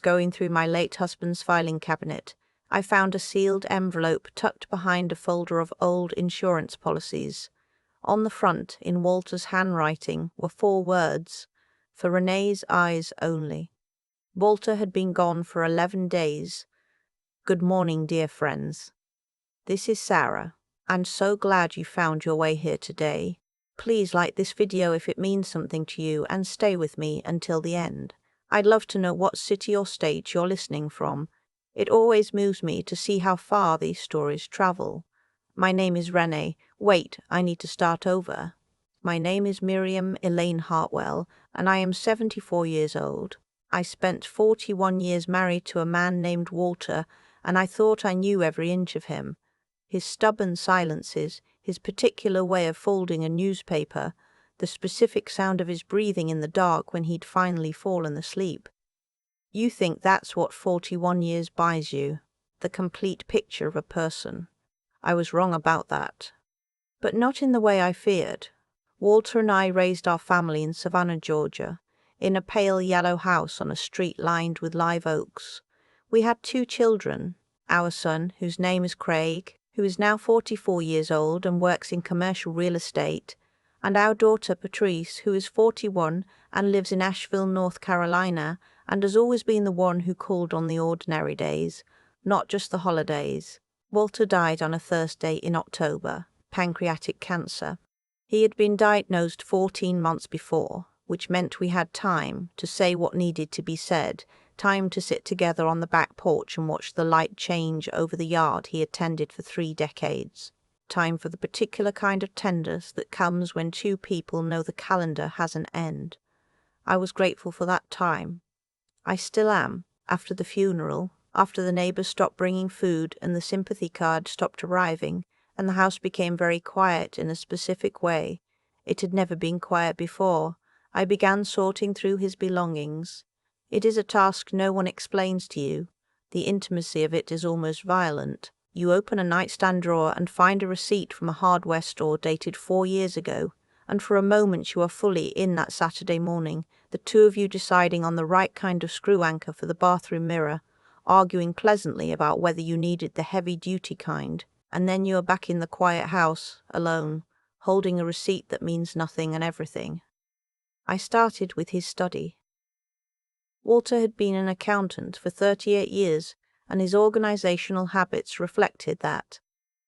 Going through my late husband's filing cabinet, I found a sealed envelope tucked behind a folder of old insurance policies. On the front, in Walter's handwriting, were 4 words, "For Renee's eyes only." Walter had been gone for 11 days. "Good morning, dear friends. This is Sarah. I'm so glad you found your way here today. Please like this video if it means something to you and stay with me until the end. I'd love to know what city or state you're listening from. It always moves me to see how far these stories travel. My name is Renee. Wait, I need to start over. My name is Miriam Elaine Hartwell, and I am 74 years old. I spent 41 years married to a man named Walter, and I thought I knew every inch of him. His stubborn silences, his particular way of folding a newspaper, the specific sound of his breathing in the dark when he'd finally fallen asleep. You think that's what 41 years buys you, the complete picture of a person. I was wrong about that. But not in the way I feared. Walter and I raised our family in Savannah, Georgia, in a pale yellow house on a street lined with live oaks. We had 2 children, our son, whose name is Craig, who is now 44 years old and works in commercial real estate, and our daughter Patrice, who is 41 and lives in Asheville, North Carolina, and has always been the one who called on the ordinary days, not just the holidays. Walter died on a Thursday in October, pancreatic cancer. He had been diagnosed 14 months before, which meant we had time to say what needed to be said, time to sit together on the back porch and watch the light change over the yard he had tended for 3 decades. Time for the particular kind of tenderness that comes when 2 people know the calendar has an end. I was grateful for that time. I still am, after the funeral, after the neighbors stopped bringing food and the sympathy card stopped arriving, and the house became very quiet in a specific way. It had never been quiet before. I began sorting through his belongings. It is a task no one explains to you. The intimacy of it is almost violent. You open a nightstand drawer and find a receipt from a hardware store dated 4 years ago, and for a moment you are fully in that Saturday morning, the 2 of you deciding on the right kind of screw anchor for the bathroom mirror, arguing pleasantly about whether you needed the heavy-duty kind, and then you are back in the quiet house, alone, holding a receipt that means nothing and everything. I started with his study. Walter had been an accountant for 38 years, and his organizational habits reflected that.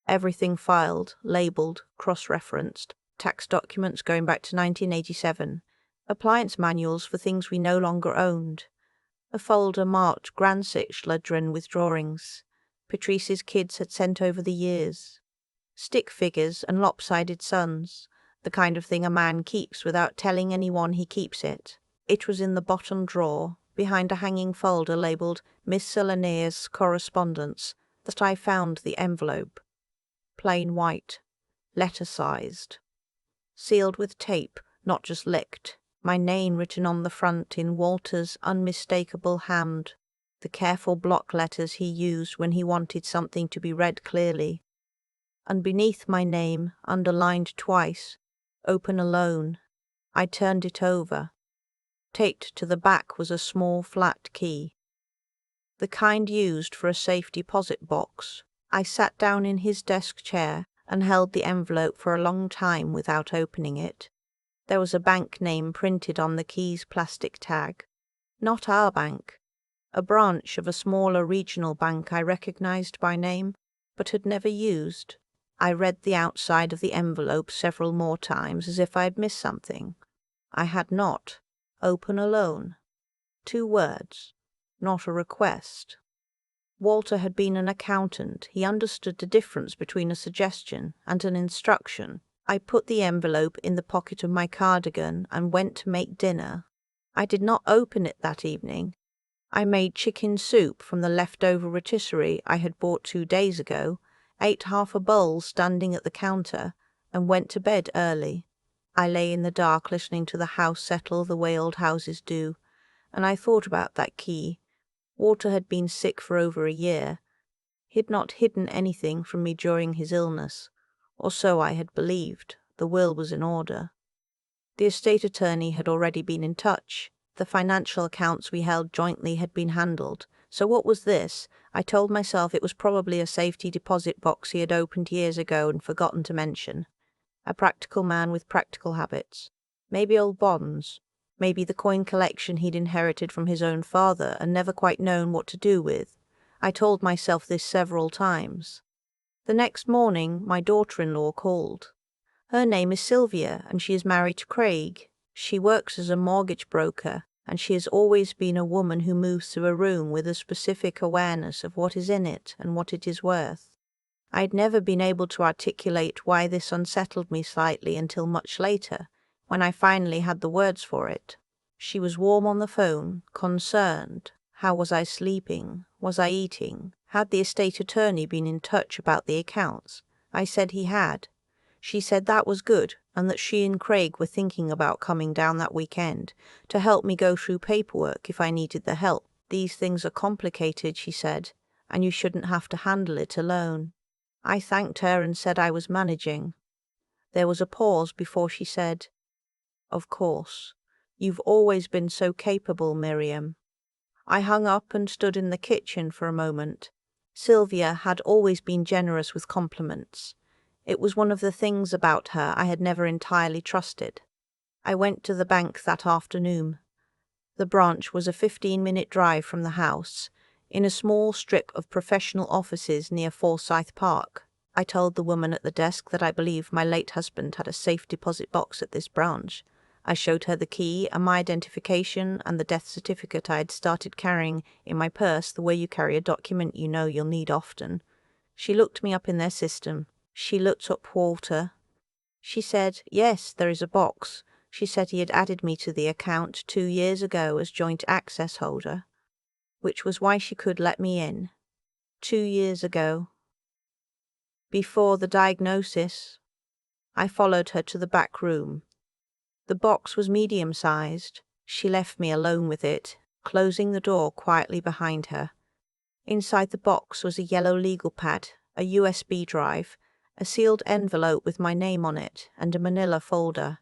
Everything filed, labeled, cross-referenced, tax documents going back to 1987, appliance manuals for things we no longer owned, a folder marked Grand Sichlodren with drawings Patrice's kids had sent over the years, stick figures and lopsided suns, the kind of thing a man keeps without telling anyone he keeps it. It was in the bottom drawer, behind a hanging folder labelled Miscellaneous Correspondence, that I found the envelope. Plain white, letter-sized, sealed with tape, not just licked, my name written on the front in Walter's unmistakable hand, the careful block letters he used when he wanted something to be read clearly. And beneath my name, underlined twice, "Open alone." I turned it over. Taped to the back was a small flat key, the kind used for a safe deposit box. I sat down in his desk chair and held the envelope for a long time without opening it. There was a bank name printed on the key's plastic tag. Not our bank. A branch of a smaller regional bank I recognized by name, but had never used. I read the outside of the envelope several more times as if I had missed something. I had not. Open alone. 2 words. Not a request. Walter had been an accountant. He understood the difference between a suggestion and an instruction. I put the envelope in the pocket of my cardigan and went to make dinner. I did not open it that evening. I made chicken soup from the leftover rotisserie I had bought 2 days ago, ate half a bowl standing at the counter, and went to bed early. I lay in the dark listening to the house settle the way old houses do, and I thought about that key. Walter had been sick for over a year. He had not hidden anything from me during his illness, or so I had believed. The will was in order. The estate attorney had already been in touch. The financial accounts we held jointly had been handled. So what was this? I told myself it was probably a safety deposit box he had opened years ago and forgotten to mention. A practical man with practical habits. Maybe old bonds. Maybe the coin collection he'd inherited from his own father and never quite known what to do with. I told myself this several times. The next morning, my daughter-in-law called. Her name is Sylvia, and she is married to Craig. She works as a mortgage broker, and she has always been a woman who moves through a room with a specific awareness of what is in it and what it is worth. I had never been able to articulate why this unsettled me slightly until much later, when I finally had the words for it. She was warm on the phone, concerned. How was I sleeping? Was I eating? Had the estate attorney been in touch about the accounts? I said he had. She said that was good, and that she and Craig were thinking about coming down that weekend to help me go through paperwork if I needed the help. These things are complicated, she said, and you shouldn't have to handle it alone. I thanked her and said I was managing. There was a pause before she said, "Of course. You've always been so capable, Miriam." I hung up and stood in the kitchen for a moment. Sylvia had always been generous with compliments. It was one of the things about her I had never entirely trusted. I went to the bank that afternoon. The branch was a 15-minute drive from the house, in a small strip of professional offices near Forsyth Park. I told the woman at the desk that I believed my late husband had a safe deposit box at this branch. I showed her the key and my identification and the death certificate I had started carrying in my purse the way you carry a document you know you'll need often. She looked me up in their system. She looked up Walter. She said, yes, there is a box. She said he had added me to the account 2 years ago as joint access holder, which was why she could let me in. 2 years ago. Before the diagnosis. I followed her to the back room. The box was medium-sized. She left me alone with it, closing the door quietly behind her. Inside the box was a yellow legal pad, a USB drive, a sealed envelope with my name on it, and a manila folder.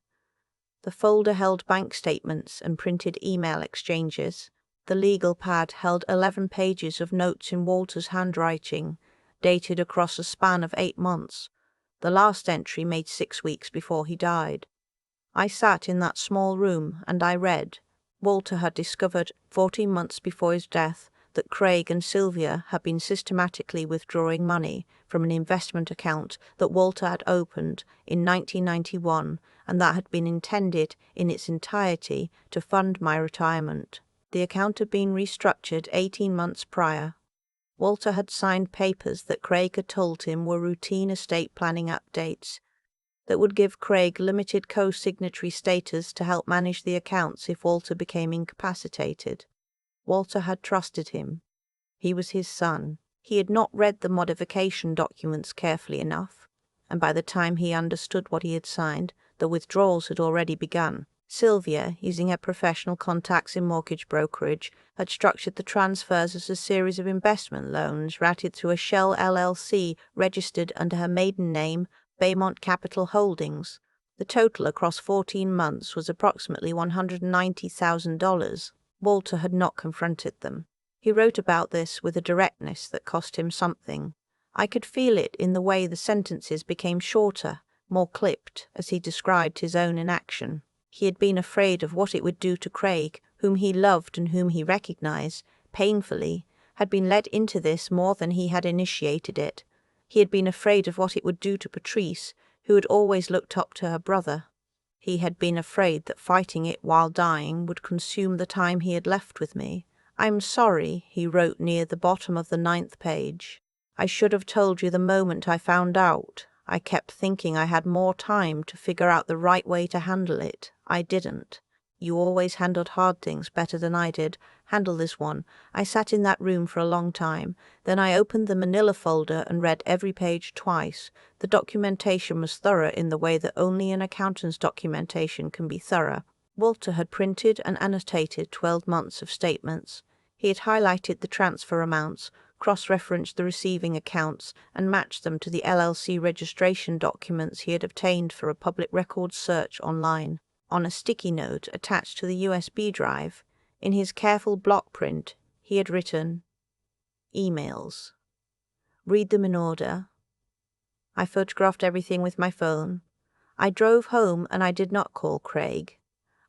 The folder held bank statements and printed email exchanges. The legal pad held 11 pages of notes in Walter's handwriting, dated across a span of 8 months, the last entry made 6 weeks before he died. I sat in that small room and I read. Walter had discovered 14 months before his death that Craig and Sylvia had been systematically withdrawing money from an investment account that Walter had opened in 1991 and that had been intended in its entirety to fund my retirement. The account had been restructured 18 months prior. Walter had signed papers that Craig had told him were routine estate planning updates that would give Craig limited co-signatory status to help manage the accounts if Walter became incapacitated. Walter had trusted him. He was his son. He had not read the modification documents carefully enough, and by the time he understood what he had signed, the withdrawals had already begun. Sylvia, using her professional contacts in mortgage brokerage, had structured the transfers as a series of investment loans routed through a shell LLC registered under her maiden name, Baymont Capital Holdings. The total across 14 months was approximately $190,000. Walter had not confronted them. He wrote about this with a directness that cost him something. I could feel it in the way the sentences became shorter, more clipped, as he described his own inaction. He had been afraid of what it would do to Craig, whom he loved and whom he recognized, painfully, had been led into this more than he had initiated it. He had been afraid of what it would do to Patrice, who had always looked up to her brother. He had been afraid that fighting it while dying would consume the time he had left with me. "I'm sorry," he wrote near the bottom of the 9th page. "I should have told you the moment I found out. I kept thinking I had more time to figure out the right way to handle it. I didn't. You always handled hard things better than I did. Handle this one." I sat in that room for a long time. Then I opened the manila folder and read every page twice. The documentation was thorough in the way that only an accountant's documentation can be thorough. Walter had printed and annotated 12 months of statements. He had highlighted the transfer amounts, cross-referenced the receiving accounts, and matched them to the LLC registration documents he had obtained for a public records search online. On a sticky note attached to the USB drive, in his careful block print, he had written, "Emails. Read them in order." I photographed everything with my phone. I drove home and I did not call Craig.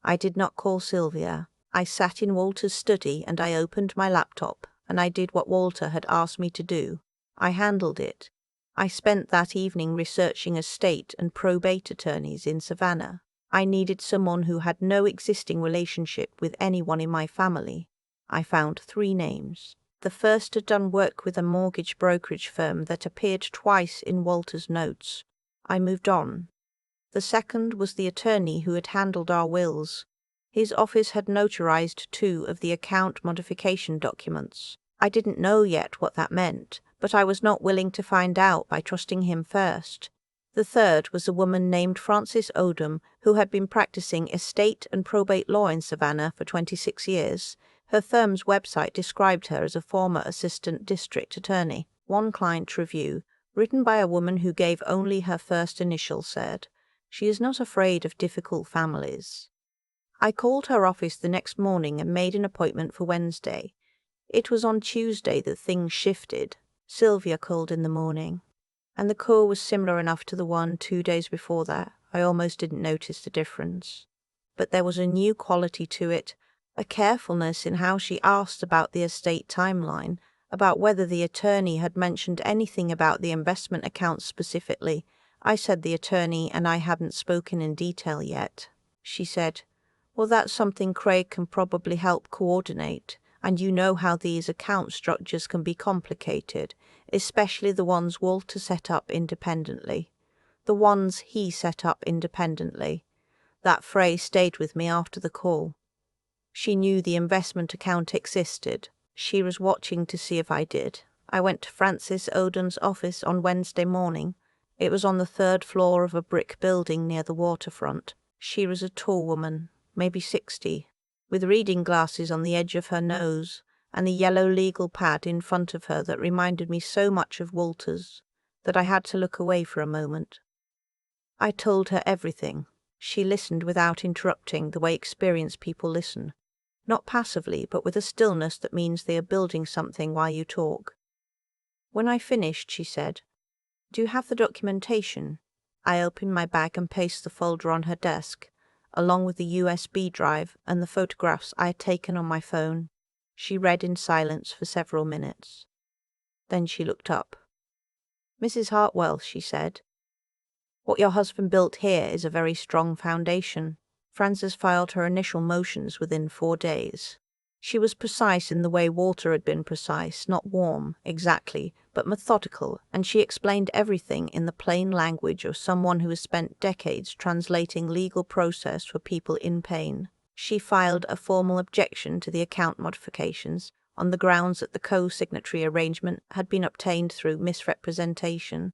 I did not call Sylvia. I sat in Walter's study and I opened my laptop and I did what Walter had asked me to do. I handled it. I spent that evening researching estate and probate attorneys in Savannah. I needed someone who had no existing relationship with anyone in my family. I found 3 names. The first had done work with a mortgage brokerage firm that appeared twice in Walter's notes. I moved on. The second was the attorney who had handled our wills. His office had notarized 2 of the account modification documents. I didn't know yet what that meant, but I was not willing to find out by trusting him first. The third was a woman named Frances Odom, who had been practicing estate and probate law in Savannah for 26 years. Her firm's website described her as a former assistant district attorney. One client review, written by a woman who gave only her first initial, said, "She is not afraid of difficult families." I called her office the next morning and made an appointment for Wednesday. It was on Tuesday that things shifted. Sylvia called in the morning, and the call was similar enough to the one 2 days before that. I almost didn't notice the difference. But there was a new quality to it, a carefulness in how she asked about the estate timeline, about whether the attorney had mentioned anything about the investment accounts specifically. I said the attorney and I hadn't spoken in detail yet. She said, "Well, that's something Craig can probably help coordinate, and you know how these account structures can be complicated, especially the ones Walter set up independently. The ones he set up independently." That phrase stayed with me after the call. She knew the investment account existed. She was watching to see if I did. I went to Frances Odom's office on Wednesday morning. It was on the 3rd floor of a brick building near the waterfront. She was a tall woman, maybe 60, with reading glasses on the edge of her nose and a yellow legal pad in front of her that reminded me so much of Walter's that I had to look away for a moment. I told her everything. She listened without interrupting, the way experienced people listen. Not passively, but with a stillness that means they are building something while you talk. When I finished, she said, "Do you have the documentation?" I opened my bag and pasted the folder on her desk, along with the USB drive and the photographs I had taken on my phone. She read in silence for several minutes. Then she looked up. "Mrs. Hartwell," she said, "what your husband built here is a very strong foundation." Frances filed her initial motions within 4 days. She was precise in the way Walter had been precise, not warm, exactly, but methodical, and she explained everything in the plain language of someone who has spent decades translating legal process for people in pain. She filed a formal objection to the account modifications on the grounds that the co-signatory arrangement had been obtained through misrepresentation.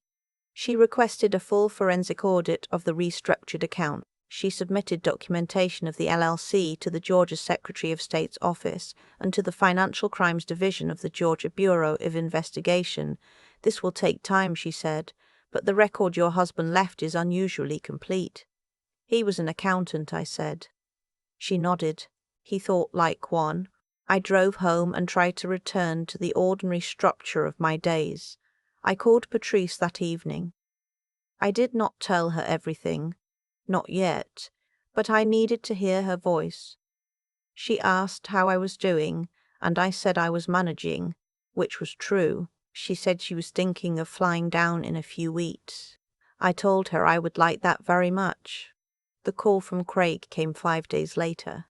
She requested a full forensic audit of the restructured account. She submitted documentation of the LLC to the Georgia Secretary of State's office and to the Financial Crimes Division of the Georgia Bureau of Investigation. "This will take time," she said, "but the record your husband left is unusually complete." "He was an accountant," I said. She nodded. "He thought like one." I drove home and tried to return to the ordinary structure of my days. I called Patrice that evening. I did not tell her everything. Not yet, but I needed to hear her voice. She asked how I was doing, and I said I was managing, which was true. She said she was thinking of flying down in a few weeks. I told her I would like that very much. The call from Craig came 5 days later.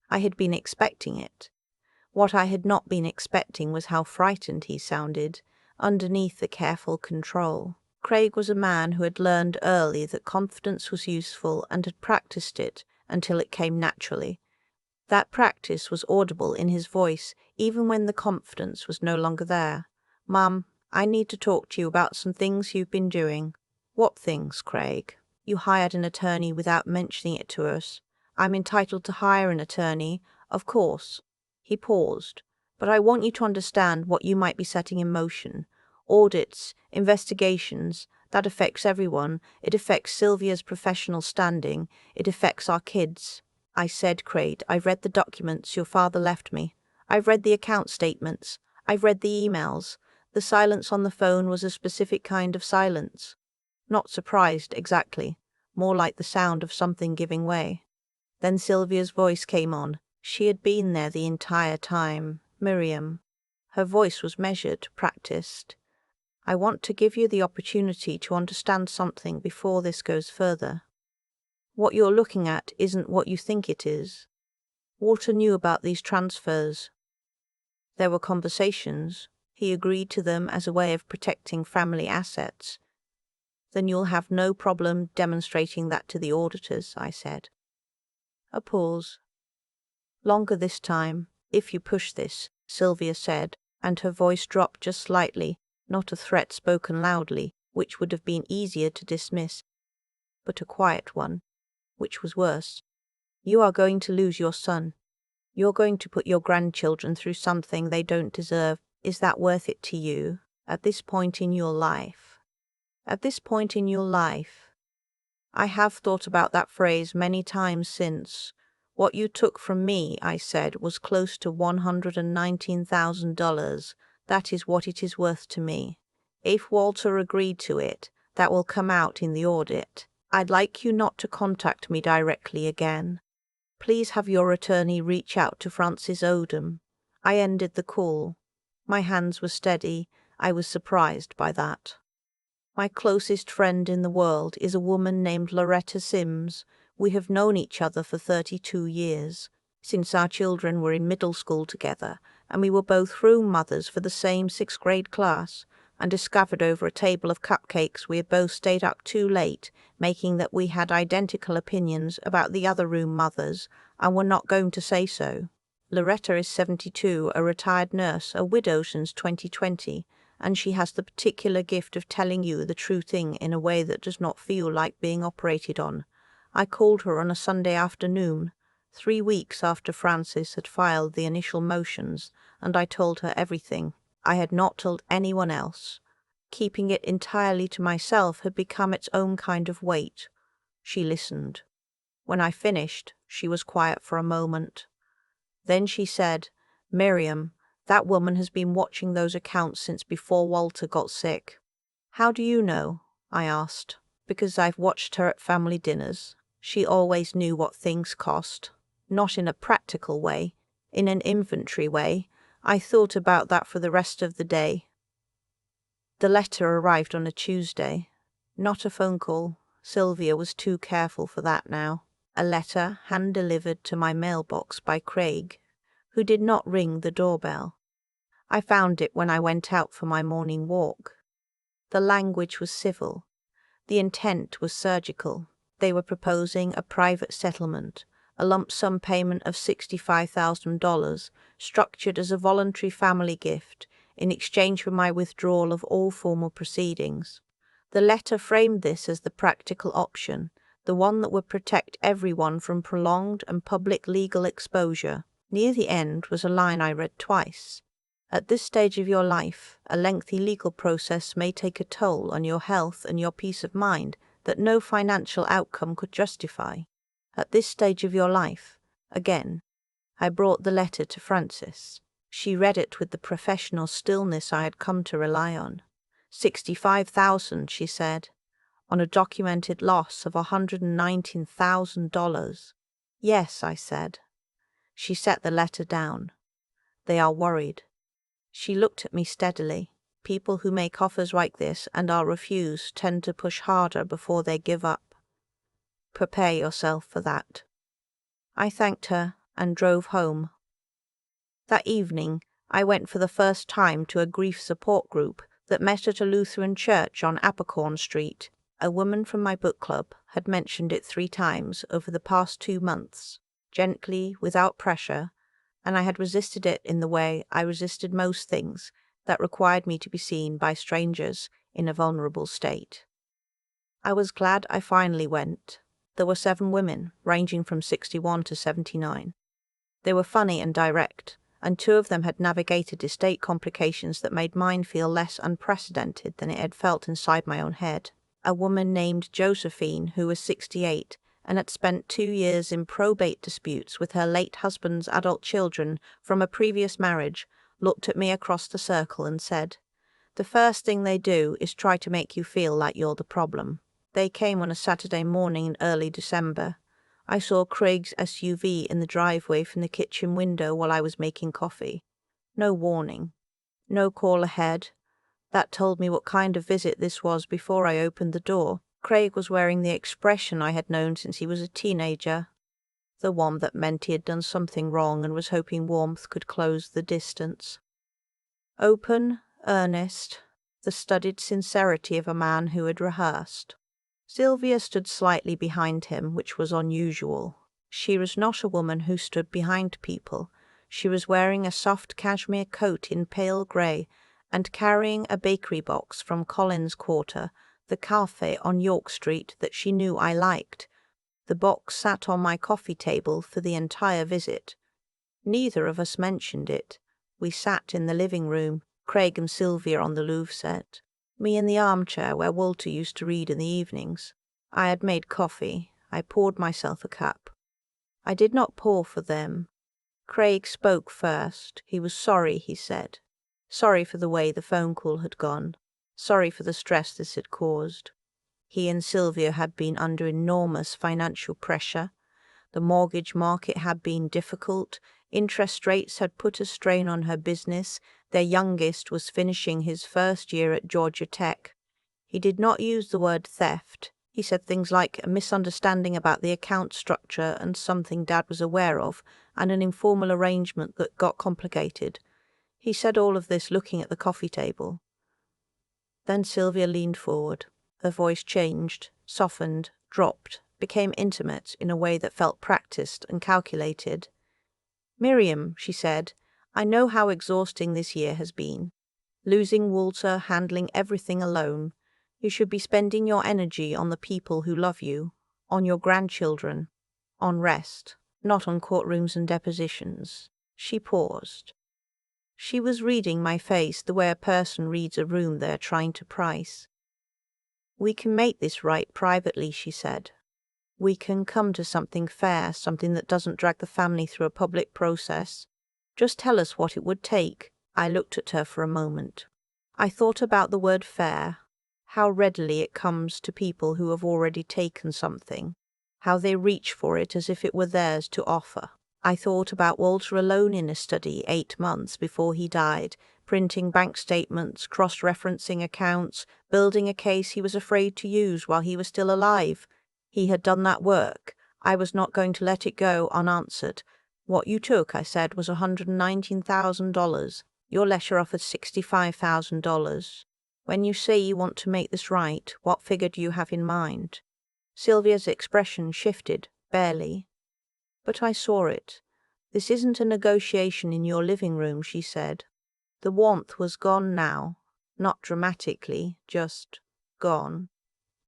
I had been expecting it. What I had not been expecting was how frightened he sounded, underneath the careful control. Craig was a man who had learned early that confidence was useful and had practiced it until it came naturally. That practice was audible in his voice even when the confidence was no longer there. "Mum, I need to talk to you about some things you've been doing." "What things, Craig?" "You hired an attorney without mentioning it to us." "I'm entitled to hire an attorney, of course." He paused. "But I want you to understand what you might be setting in motion. Audits, investigations, That affects everyone. It affects Sylvia's professional standing. It affects our kids. I said, Craig, I've read the documents your father left me. I've read the account statements. I've read the emails. The silence on the phone was a specific kind of silence. Not surprised, exactly. More like the sound of something giving way. Then Sylvia's voice came on. She had been there the entire time. Miriam. Her voice was measured, practiced. I want to give you the opportunity to understand something before this goes further. What you're looking at isn't what you think it is. Walter knew about these transfers. There were conversations. He agreed to them as a way of protecting family assets. Then you'll have no problem demonstrating that to the auditors, I said. A pause. Longer this time, if you push this, Sylvia said, and her voice dropped just slightly, not a threat spoken loudly, which would have been easier to dismiss, but a quiet one, which was worse. You are going to lose your son. You're going to put your grandchildren through something they don't deserve. Is that worth it to you, at this point in your life? At this point in your life? I have thought about that phrase many times since. What you took from me, I said, was close to $119,000. That is what it is worth to me. If Walter agreed to it, that will come out in the audit. I'd like you not to contact me directly again. Please have your attorney reach out to Francis Odom. I ended the call. My hands were steady. I was surprised by that. My closest friend in the world is a woman named Loretta Sims. We have known each other for 32 years, since our children were in middle school together, and we were both room mothers for the same 6th grade class, and discovered over a table of cupcakes we had both stayed up too late, making that we had identical opinions about the other room mothers, and were not going to say so. Loretta is 72, a retired nurse, a widow since 2020, and she has the particular gift of telling you the true thing in a way that does not feel like being operated on. I called her on a Sunday afternoon, 3 weeks after Francis had filed the initial motions, and I told her everything. I had not told anyone else. Keeping it entirely to myself had become its own kind of weight. She listened. When I finished, she was quiet for a moment. Then she said, Miriam, that woman has been watching those accounts since before Walter got sick. How do you know? I asked. Because I've watched her at family dinners. She always knew what things cost. Not in a practical way, in an inventory way. I thought about that for the rest of the day. The letter arrived on a Tuesday. Not a phone call. Sylvia was too careful for that now. A letter hand-delivered to my mailbox by Craig, who did not ring the doorbell. I found it when I went out for my morning walk. The language was civil. The intent was surgical. They were proposing a private settlement, a lump sum payment of $65,000, structured as a voluntary family gift in exchange for my withdrawal of all formal proceedings. The letter framed this as the practical option, the one that would protect everyone from prolonged and public legal exposure. Near the end was a line I read twice. At this stage of your life, a lengthy legal process may take a toll on your health and your peace of mind that no financial outcome could justify. At this stage of your life, again, I brought the letter to Frances. She read it with the professional stillness I had come to rely on. $65,000, she said, on a documented loss of $119,000. Yes, I said. She set the letter down. They are worried. She looked at me steadily. People who make offers like this and are refused tend to push harder before they give up. Prepare yourself for that. I thanked her and drove home. That evening, I went for the first time to a grief support group that met at a Lutheran church on Abercorn Street. A woman from my book club had mentioned it 3 times over the past 2 months, gently, without pressure, and I had resisted it in the way I resisted most things that required me to be seen by strangers in a vulnerable state. I was glad I finally went. There were 7 women, ranging from 61 to 79. They were funny and direct, and 2 of them had navigated estate complications that made mine feel less unprecedented than it had felt inside my own head. a woman named Josephine who was 68 and had spent 2 years in probate disputes with her late husband's adult children from a previous marriage, looked at me across the circle and said, "The first thing they do is try to make you feel like you're the problem." They came on a Saturday morning in early December. I saw Craig's SUV in the driveway from the kitchen window while I was making coffee. No warning. No call ahead. That told me what kind of visit this was before I opened the door. Craig was wearing the expression I had known since he was a teenager, the one that meant he had done something wrong and was hoping warmth could close the distance. Open, earnest, the studied sincerity of a man who had rehearsed. Sylvia stood slightly behind him, which was unusual. She was not a woman who stood behind people. She was wearing a soft cashmere coat in pale grey and carrying a bakery box from Collins Quarter, the cafe on York Street that she knew I liked. The box sat on my coffee table for the entire visit. Neither of us mentioned it. We sat in the living room, Craig and Sylvia on the Louvre set, me in the armchair where Walter used to read in the evenings. I had made coffee. I poured myself a cup. I did not pour for them. Craig spoke first. He was sorry, he said. Sorry for the way the phone call had gone. Sorry for the stress this had caused. He and Sylvia had been under enormous financial pressure. The mortgage market had been difficult. Interest rates had put a strain on her business. Their youngest was finishing his first year at Georgia Tech. He did not use the word theft. He said things like a misunderstanding about the account structure and something Dad was aware of, and an informal arrangement that got complicated. He said all of this looking at the coffee table. Then Sylvia leaned forward. Her voice changed, softened, dropped, became intimate in a way that felt practiced and calculated. "Miriam," she said, "I know how exhausting this year has been. Losing Walter, handling everything alone. You should be spending your energy on the people who love you, on your grandchildren, on rest, not on courtrooms and depositions." She paused. She was reading my face the way a person reads a room they're trying to price. "We can make this right privately," she said. "We can come to something fair, something that doesn't drag the family through a public process. Just tell us what it would take." I looked at her for a moment. I thought about the word fair, how readily it comes to people who have already taken something, how they reach for it as if it were theirs to offer. I thought about Walter alone in a study 8 months before he died, printing bank statements, cross-referencing accounts, building a case he was afraid to use while he was still alive. He had done that work. I was not going to let it go unanswered. "What you took," I said, "was $119,000. Your letter offered $65,000. When you say you want to make this right, what figure do you have in mind?" Sylvia's expression shifted, barely. But I saw it. "This isn't a negotiation in your living room," she said. The warmth was gone now, not dramatically, just gone.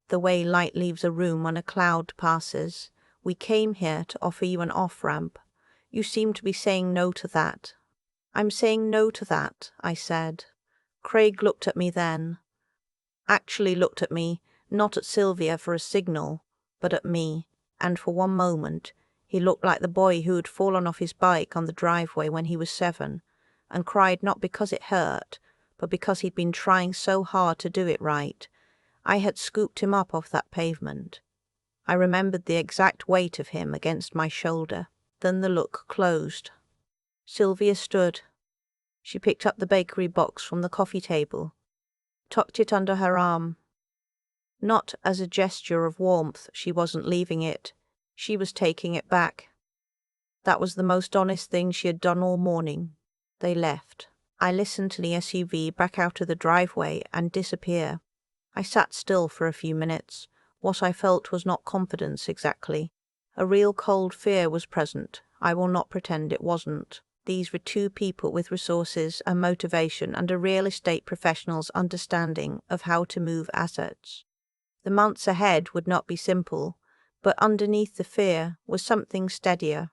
The way light leaves a room when a cloud passes. "We came here to offer you an off-ramp. You seem to be saying no to that." "I'm saying no to that," I said. Craig looked at me then. Actually looked at me, not at Sylvia for a signal, but at me, and for one moment he looked like the boy who had fallen off his bike on the driveway when he was 7, and cried not because it hurt, but because he'd been trying so hard to do it right. I had scooped him up off that pavement. I remembered the exact weight of him against my shoulder. Then the look closed. Sylvia stood. She picked up the bakery box from the coffee table, tucked it under her arm. Not as a gesture of warmth, she wasn't leaving it. She was taking it back. That was the most honest thing she had done all morning. They left. I listened to the SUV back out of the driveway and disappear. I sat still for a few minutes. What I felt was not confidence exactly. A real cold fear was present. I will not pretend it wasn't. These were 2 people with resources and motivation and a real estate professional's understanding of how to move assets. The months ahead would not be simple, but underneath the fear was something steadier.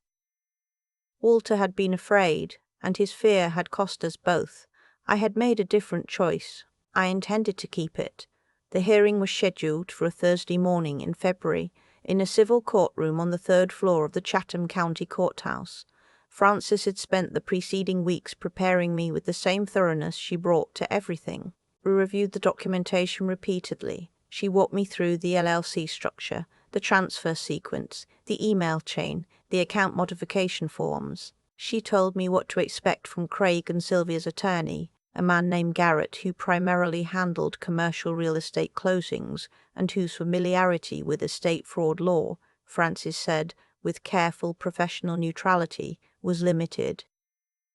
Walter had been afraid, and his fear had cost us both. I had made a different choice. I intended to keep it. The hearing was scheduled for a Thursday morning in February in a civil courtroom on the third floor of the Chatham County Courthouse. Frances had spent the preceding weeks preparing me with the same thoroughness she brought to everything. We reviewed the documentation repeatedly. She walked me through the LLC structure, the transfer sequence, the email chain, the account modification forms. She told me what to expect from Craig and Sylvia's attorney, a man named Garrett who primarily handled commercial real estate closings and whose familiarity with estate fraud law, Frances said, with careful professional neutrality, was limited.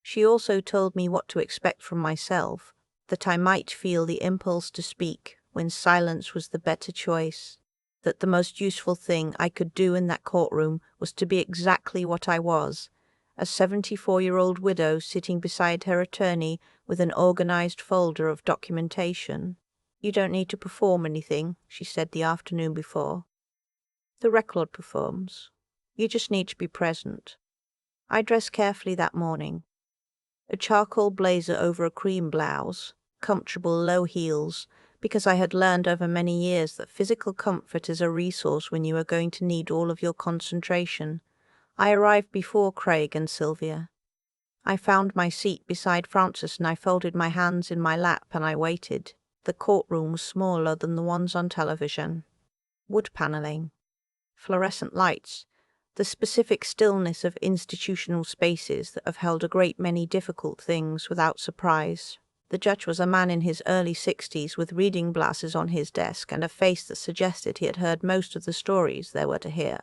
She also told me what to expect from myself, that I might feel the impulse to speak when silence was the better choice, that the most useful thing I could do in that courtroom was to be exactly what I was, a 74-year-old widow sitting beside her attorney with an organized folder of documentation. "You don't need to perform anything," she said the afternoon before. "The record performs. You just need to be present." I dressed carefully that morning. A charcoal blazer over a cream blouse, comfortable low heels, because I had learned over many years that physical comfort is a resource when you are going to need all of your concentration. I arrived before Craig and Sylvia. I found my seat beside Frances and I folded my hands in my lap and I waited. The courtroom was smaller than the ones on television. Wood paneling, fluorescent lights, the specific stillness of institutional spaces that have held a great many difficult things without surprise. The judge was a man in his early 60s with reading glasses on his desk and a face that suggested he had heard most of the stories there were to hear.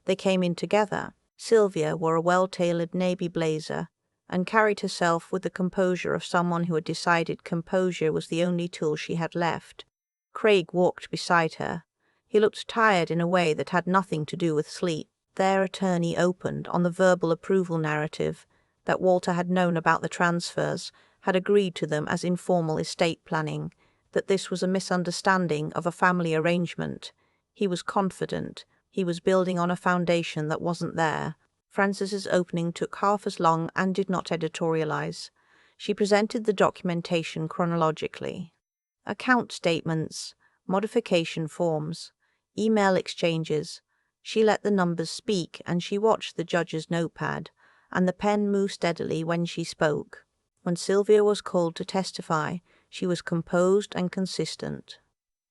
They came in together. Sylvia wore a well-tailored navy blazer and carried herself with the composure of someone who had decided composure was the only tool she had left. Craig walked beside her. He looked tired in a way that had nothing to do with sleep. Their attorney opened on the verbal approval narrative that Walter had known about the transfers, had agreed to them as informal estate planning, that this was a misunderstanding of a family arrangement. He was confident. He was building on a foundation that wasn't there. Frances's opening took half as long and did not editorialize. She presented the documentation chronologically. Account statements, modification forms, email exchanges. She let the numbers speak and she watched the judge's notepad, and the pen moved steadily when she spoke. When Sylvia was called to testify, she was composed and consistent.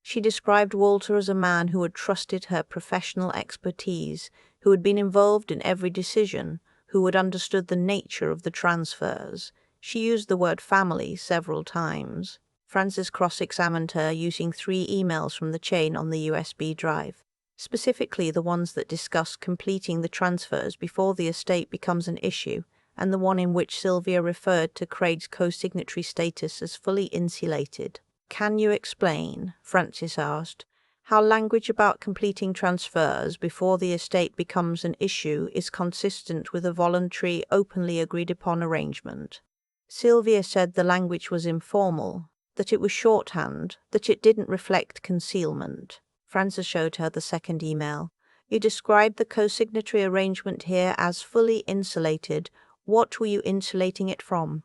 She described Walter as a man who had trusted her professional expertise, who had been involved in every decision, who had understood the nature of the transfers. She used the word family several times. Frances cross-examined her using 3 emails from the chain on the USB drive, specifically the ones that discuss completing the transfers before the estate becomes an issue, and the one in which Sylvia referred to Craig's co-signatory status as fully insulated. "Can you explain," Frances asked, "how language about completing transfers before the estate becomes an issue is consistent with a voluntary, openly agreed-upon arrangement?" Sylvia said the language was informal, that it was shorthand, that it didn't reflect concealment. Frances showed her the second email. "You described the co-signatory arrangement here as fully insulated. What were you insulating it from?"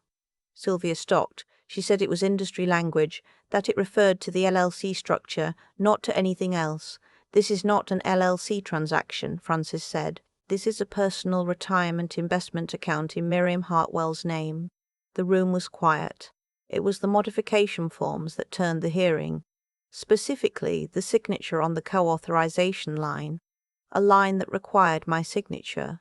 Sylvia stopped. She said it was industry language, that it referred to the LLC structure, not to anything else. "This is not an LLC transaction," Frances said. "This is a personal retirement investment account in Miriam Hartwell's name." The room was quiet. It was the modification forms that turned the hearing, specifically the signature on the co-authorization line, a line that required my signature,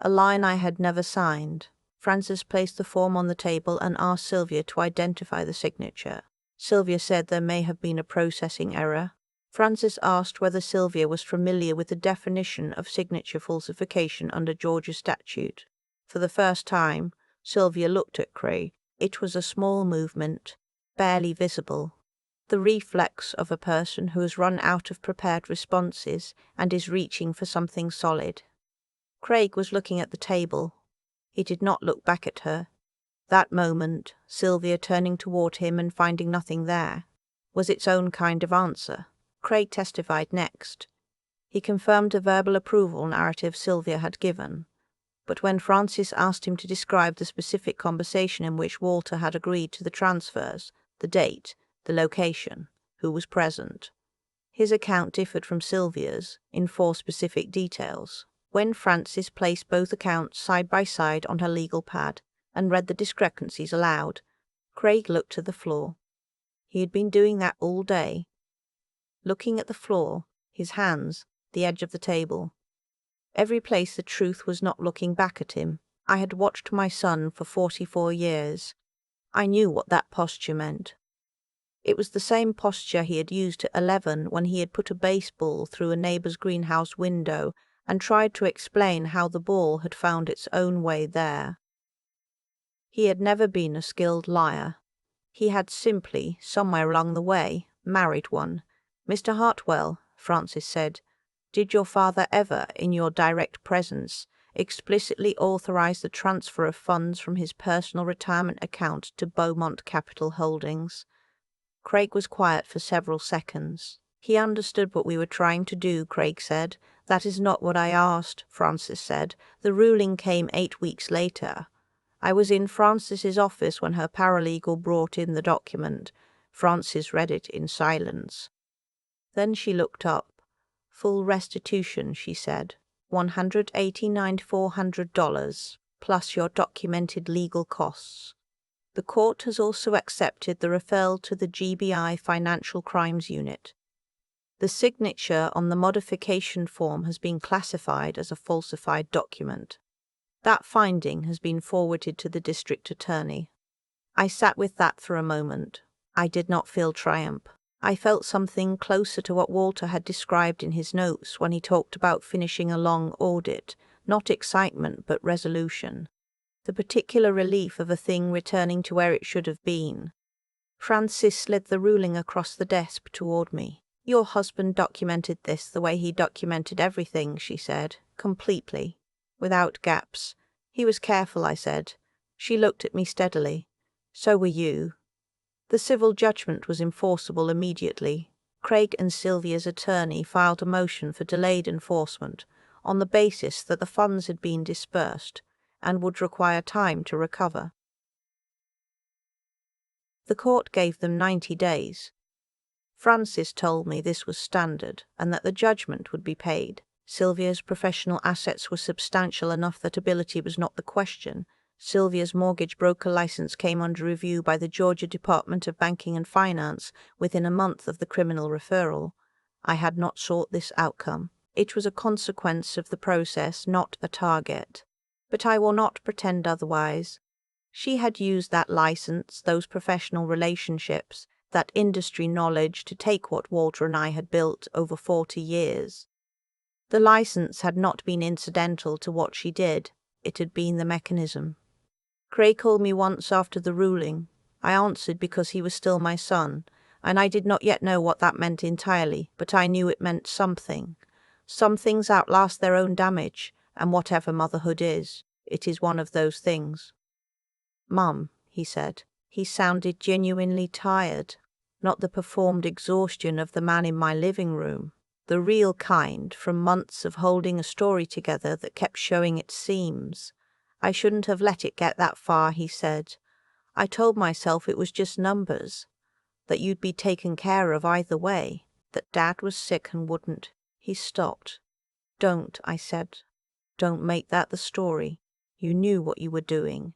a line I had never signed. Frances placed the form on the table and asked Sylvia to identify the signature. Sylvia said there may have been a processing error. Frances asked whether Sylvia was familiar with the definition of signature falsification under Georgia statute. For the first time, Sylvia looked at Craig. It was a small movement, barely visible, the reflex of a person who has run out of prepared responses and is reaching for something solid. Craig was looking at the table. He did not look back at her. That moment, Sylvia turning toward him and finding nothing there, was its own kind of answer. Craig testified next. He confirmed a verbal approval narrative Sylvia had given, but when Frances asked him to describe the specific conversation in which Walter had agreed to the transfers, the date, the location, who was present. His account differed from Sylvia's in 4 specific details. When Frances placed both accounts side by side on her legal pad and read the discrepancies aloud, Craig looked to the floor. He had been doing that all day, looking at the floor, his hands, the edge of the table. Every place the truth was not looking back at him. I had watched my son for 44 years. I knew what that posture meant. It was the same posture he had used at 11 when he had put a baseball through a neighbour's greenhouse window and tried to explain how the ball had found its own way there. He had never been a skilled liar. He had simply, somewhere along the way, married one. "Mr. Hartwell," Frances said, "did your father ever, in your direct presence, explicitly authorize the transfer of funds from his personal retirement account to Beaumont Capital Holdings?" Craig was quiet for several seconds. "He understood what we were trying to do," Craig said. "That is not what I asked," Frances said. "The ruling came 8 weeks later. I was in Frances's office when her paralegal brought in the document." Frances read it in silence. Then she looked up. "Full restitution," she said. $189,400, plus your documented legal costs. The court has also accepted the referral to the GBI Financial Crimes Unit. The signature on the modification form has been classified as a falsified document. That finding has been forwarded to the district attorney. I sat with that for a moment. I did not feel triumph. I felt something closer to what Walter had described in his notes when he talked about finishing a long audit, not excitement but resolution. The particular relief of a thing returning to where it should have been. Frances slid the ruling across the desk toward me. "Your husband documented this the way he documented everything," she said, "completely, without gaps. He was careful," I said. She looked at me steadily. "So were you." The civil judgment was enforceable immediately. Craig and Sylvia's attorney filed a motion for delayed enforcement on the basis that the funds had been dispersed and would require time to recover. The court gave them 90 days. Frances told me this was standard and that the judgment would be paid. Sylvia's professional assets were substantial enough that ability was not the question. Sylvia's mortgage broker license came under review by the Georgia Department of Banking and Finance within a month of the criminal referral. I had not sought this outcome. It was a consequence of the process, not a target. But I will not pretend otherwise. She had used that license, those professional relationships, that industry knowledge to take what Walter and I had built over 40 years. The license had not been incidental to what she did. It had been the mechanism. Craig called me once after the ruling. I answered because he was still my son, and I did not yet know what that meant entirely, but I knew it meant something. Some things outlast their own damage, and whatever motherhood is, it is one of those things. "Mum," he said. He sounded genuinely tired, not the performed exhaustion of the man in my living room, the real kind from months of holding a story together that kept showing its seams. "I shouldn't have let it get that far," he said. "I told myself it was just numbers, that you'd be taken care of either way, that Dad was sick and wouldn't." He stopped. "Don't," I said. "Don't make that the story. You knew what you were doing."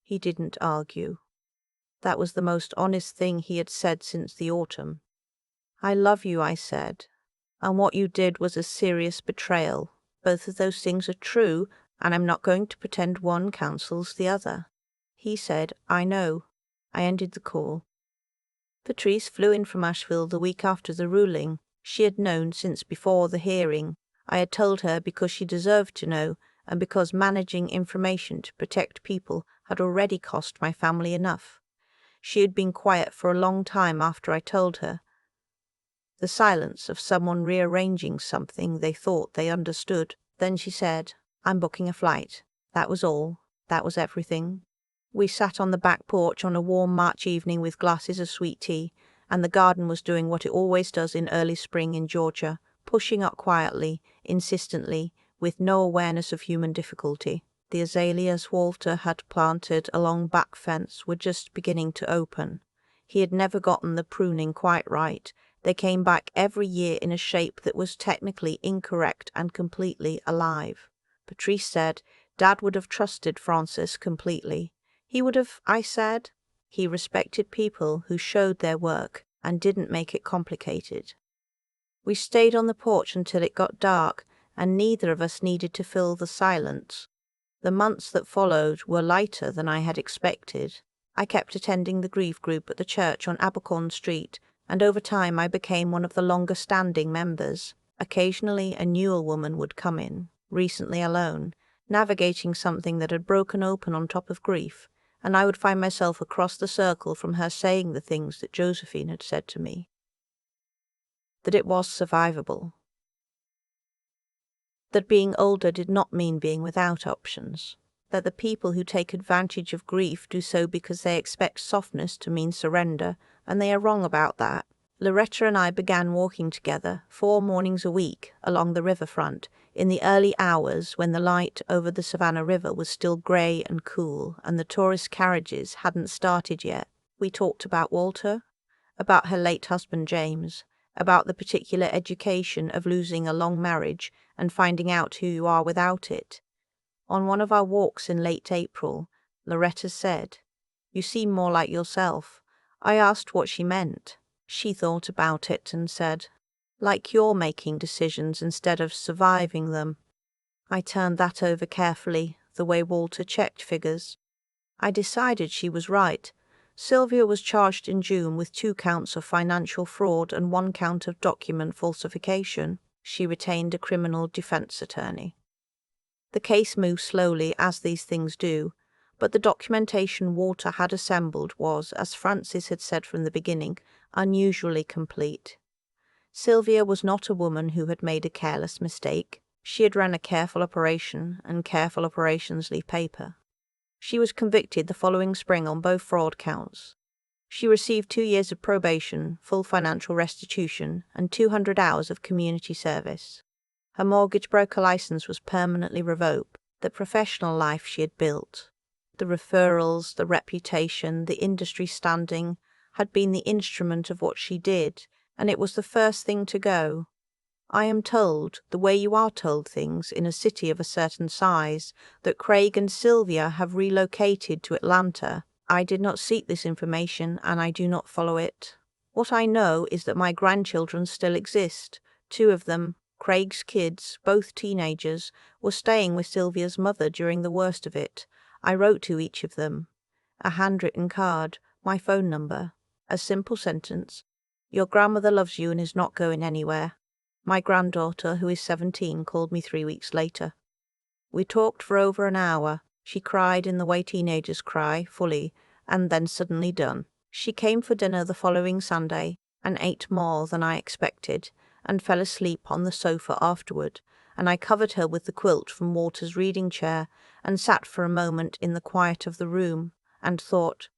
He didn't argue. That was the most honest thing he had said since the autumn. "I love you," I said, "and what you did was a serious betrayal. Both of those things are true, and I'm not going to pretend one counsels the other." He said, "I know." I ended the call. Patrice flew in from Asheville the week after the ruling. She had known since before the hearing. I had told her because she deserved to know, and because managing information to protect people had already cost my family enough. She had been quiet for a long time after I told her. The silence of someone rearranging something they thought they understood. Then she said, "I'm booking a flight." That was all. That was everything. We sat on the back porch on a warm March evening with glasses of sweet tea, and the garden was doing what it always does in early spring in Georgia, pushing up quietly, insistently, with no awareness of human difficulty. The azaleas Walter had planted along back fence were just beginning to open. He had never gotten the pruning quite right. They came back every year in a shape that was technically incorrect and completely alive. Patrice said Dad would have trusted Francis completely. He would have, I said. He respected people who showed their work and didn't make it complicated. We stayed on the porch until it got dark, and neither of us needed to fill the silence. The months that followed were lighter than I had expected. I kept attending the grief group at the church on Abercorn Street, and over time I became one of the longer-standing members. Occasionally a newer woman would come in, recently alone, navigating something that had broken open on top of grief, and I would find myself across the circle from her saying the things that Josephine had said to me. That it was survivable. That being older did not mean being without options. That the people who take advantage of grief do so because they expect softness to mean surrender, and they are wrong about that. Loretta and I began walking together 4 mornings a week along the riverfront in the early hours when the light over the Savannah River was still grey and cool and the tourist carriages hadn't started yet. We talked about Walter, about her late husband James, about the particular education of losing a long marriage and finding out who you are without it. On one of our walks in late April, Loretta said, "You seem more like yourself." I asked what she meant. She thought about it and said, "Like you're making decisions instead of surviving them." I turned that over carefully, the way Walter checked figures. I decided she was right. Sylvia was charged in June with 2 counts of financial fraud and 1 count of document falsification. She retained a criminal defense attorney. The case moved slowly, as these things do, but the documentation Walter had assembled was, as Francis had said from the beginning, unusually complete. Sylvia was not a woman who had made a careless mistake. She had run a careful operation, and careful operations leave paper. She was convicted the following spring on both fraud counts. She received 2 years of probation, full financial restitution, and 200 hours of community service. Her mortgage broker license was permanently revoked. The professional life she had built, the referrals, the reputation, the industry standing, had been the instrument of what she did, and it was the first thing to go. I am told, the way you are told things in a city of a certain size, that Craig and Sylvia have relocated to Atlanta. I did not seek this information, and I do not follow it. What I know is that my grandchildren still exist. 2 of them, Craig's kids, both teenagers, were staying with Sylvia's mother during the worst of it. I wrote to each of them. A handwritten card, my phone number, a simple sentence. Your grandmother loves you and is not going anywhere. My granddaughter, who is 17, called me 3 weeks later. We talked for over an hour. She cried in the way teenagers cry, fully, and then suddenly done. She came for dinner the following Sunday, and ate more than I expected, and fell asleep on the sofa afterward, and I covered her with the quilt from Walter's reading chair, and sat for a moment in the quiet of the room, and thought,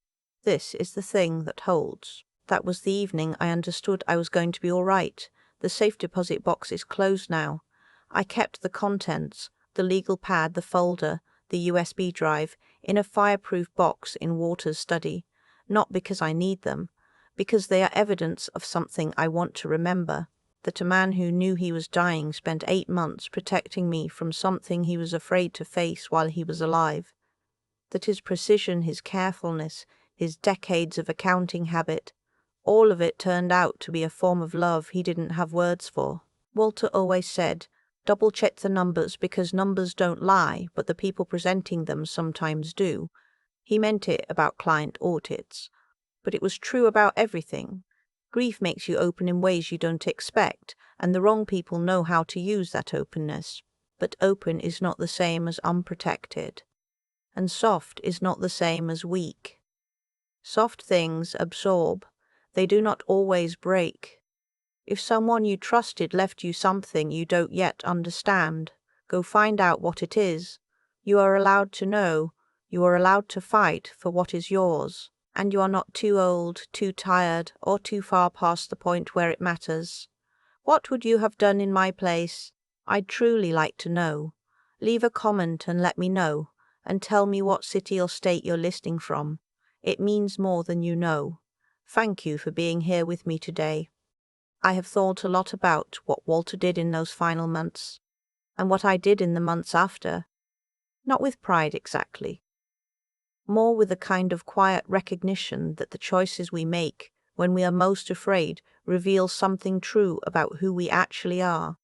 this is the thing that holds. That was the evening I understood I was going to be all right. The safe deposit box is closed now. I kept the contents, the legal pad, the folder, the USB drive, in a fireproof box in Walter's study, not because I need them, because they are evidence of something I want to remember, that a man who knew he was dying spent 8 months protecting me from something he was afraid to face while he was alive, that his precision, his carefulness, his decades of accounting habit, all of it turned out to be a form of love he didn't have words for. Walter always said, double-check the numbers because numbers don't lie, but the people presenting them sometimes do. He meant it about client audits. But it was true about everything. Grief makes you open in ways you don't expect, and the wrong people know how to use that openness. But open is not the same as unprotected. And soft is not the same as weak. Soft things absorb. They do not always break. If someone you trusted left you something you don't yet understand, go find out what it is. You are allowed to know. You are allowed to fight for what is yours. And you are not too old, too tired, or too far past the point where it matters. What would you have done in my place? I'd truly like to know. Leave a comment and let me know, and tell me what city or state you're listening from. It means more than you know. Thank you for being here with me today. I have thought a lot about what Walter did in those final months, and what I did in the months after. Not with pride exactly, more with a kind of quiet recognition that the choices we make when we are most afraid reveal something true about who we actually are.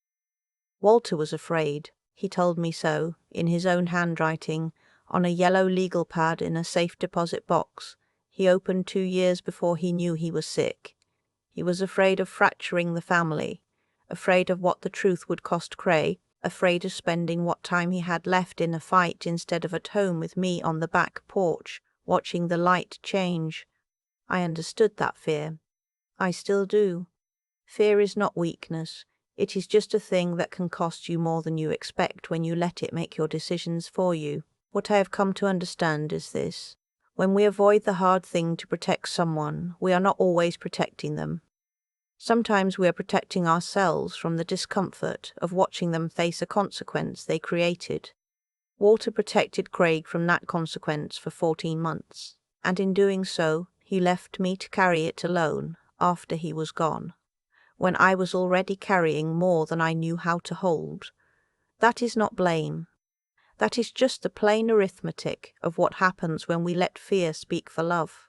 Walter was afraid. He told me so, in his own handwriting, on a yellow legal pad in a safe deposit box he opened 2 years before he knew he was sick. He was afraid of fracturing the family, afraid of what the truth would cost Cray, afraid of spending what time he had left in a fight instead of at home with me on the back porch, watching the light change. I understood that fear. I still do. Fear is not weakness. It is just a thing that can cost you more than you expect when you let it make your decisions for you. What I have come to understand is this. When we avoid the hard thing to protect someone, we are not always protecting them. Sometimes we are protecting ourselves from the discomfort of watching them face a consequence they created. Walter protected Craig from that consequence for 14 months, and in doing so, he left me to carry it alone after he was gone, when I was already carrying more than I knew how to hold. That is not blame. That is just the plain arithmetic of what happens when we let fear speak for love.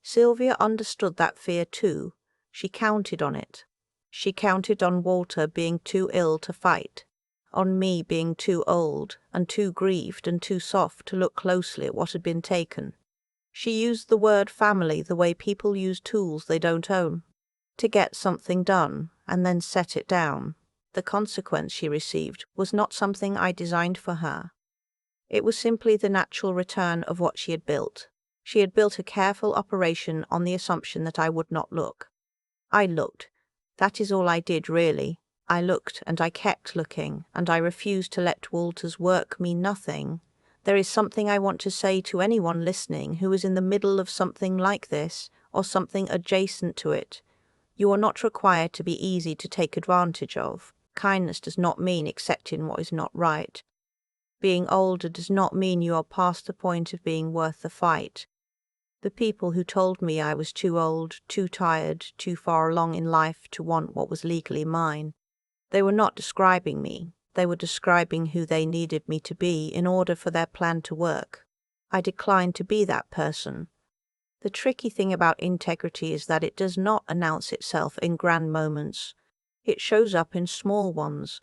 Sylvia understood that fear too. She counted on it. She counted on Walter being too ill to fight, on me being too old and too grieved and too soft to look closely at what had been taken. She used the word family the way people use tools they don't own, to get something done and then set it down. The consequence she received was not something I designed for her. It was simply the natural return of what she had built. She had built a careful operation on the assumption that I would not look. I looked. That is all I did, really. I looked, and I kept looking, and I refused to let Walter's work mean nothing. There is something I want to say to anyone listening who is in the middle of something like this, or something adjacent to it. You are not required to be easy to take advantage of. Kindness does not mean accepting what is not right. Being older does not mean you are past the point of being worth the fight. The people who told me I was too old, too tired, too far along in life to want what was legally mine, they were not describing me. They were describing who they needed me to be in order for their plan to work. I declined to be that person. The tricky thing about integrity is that it does not announce itself in grand moments. It shows up in small ones.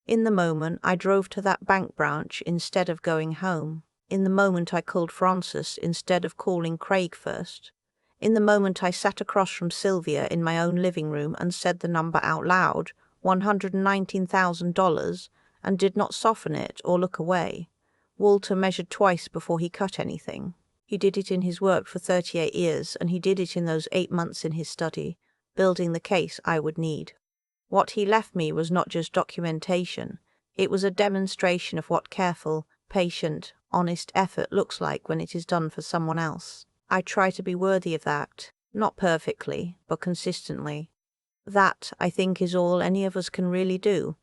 In the moment I drove to that bank branch instead of going home. In the moment I called Francis instead of calling Craig first. In the moment I sat across from Sylvia in my own living room and said the number out loud, $119,000, and did not soften it or look away. Walter measured twice before he cut anything. He did it in his work for 38 years, and he did it in those 8 months in his study, building the case I would need. What he left me was not just documentation. It was a demonstration of what careful, patient, honest effort looks like when it is done for someone else. I try to be worthy of that, not perfectly, but consistently. That, I think, is all any of us can really do.